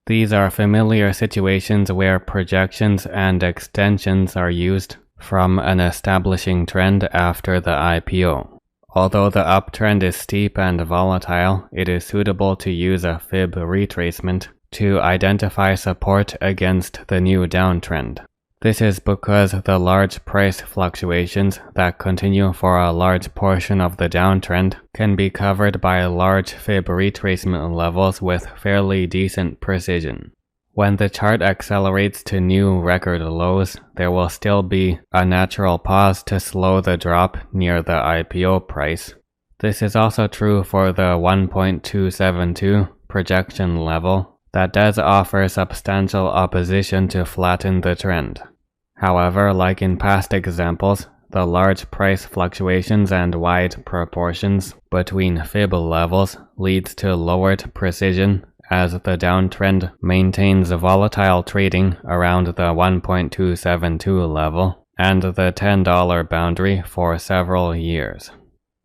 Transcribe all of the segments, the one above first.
These are familiar situations where projections and extensions are used from an establishing trend after the IPO. Although the uptrend is steep and volatile, it is suitable to use a fib retracement to identify support against the new downtrend. This is because the large price fluctuations that continue for a large portion of the downtrend can be covered by large fib retracement levels with fairly decent precision. When the chart accelerates to new record lows, there will still be a natural pause to slow the drop near the IPO price. This is also true for the 1.272 projection level that does offer substantial opposition to flatten the trend. However, like in past examples, the large price fluctuations and wide proportions between fib levels leads to lowered precision as the downtrend maintains volatile trading around the 1.272 level and the $10 boundary for several years.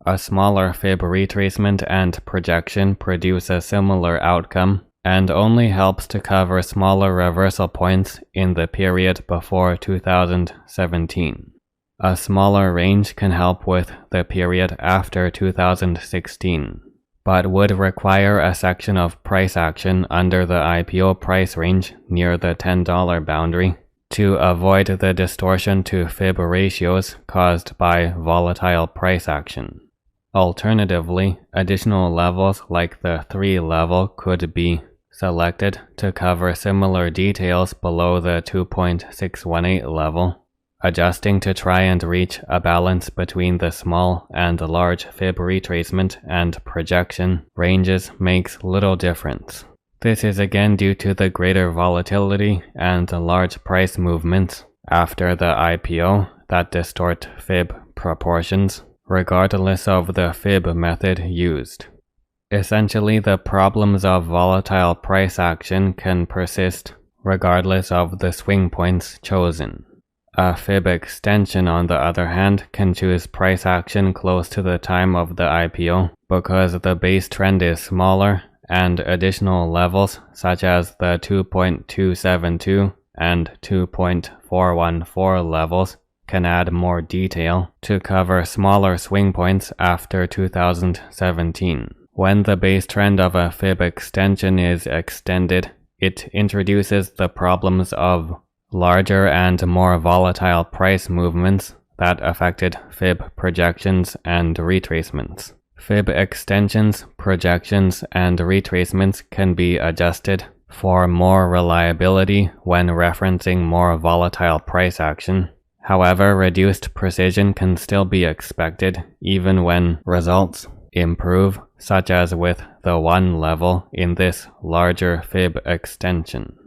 A smaller fib retracement and projection produce a similar outcome and only helps to cover smaller reversal points in the period before 2017. A smaller range can help with the period after 2016, but would require a section of price action under the IPO price range near the $10 boundary to avoid the distortion to fib ratios caused by volatile price action. Alternatively, additional levels like the 3 level could be selected to cover similar details below the 2.618 level. Adjusting to try and reach a balance between the small and large fib retracement and projection ranges makes little difference. This is again due to the greater volatility and large price movements after the IPO that distort fib proportions, regardless of the fib method used. Essentially, the problems of volatile price action can persist regardless of the swing points chosen. A fib extension, on the other hand, can choose price action close to the time of the IPO because the base trend is smaller and additional levels such as the 2.272 and 2.414 levels can add more detail to cover smaller swing points after 2017. When the base trend of a fib extension is extended, it introduces the problems of larger and more volatile price movements that affected fib projections and retracements. Fib extensions, projections, and retracements can be adjusted for more reliability when referencing more volatile price action. However, reduced precision can still be expected even when results improve, such as with the 1 level in this larger fib extension.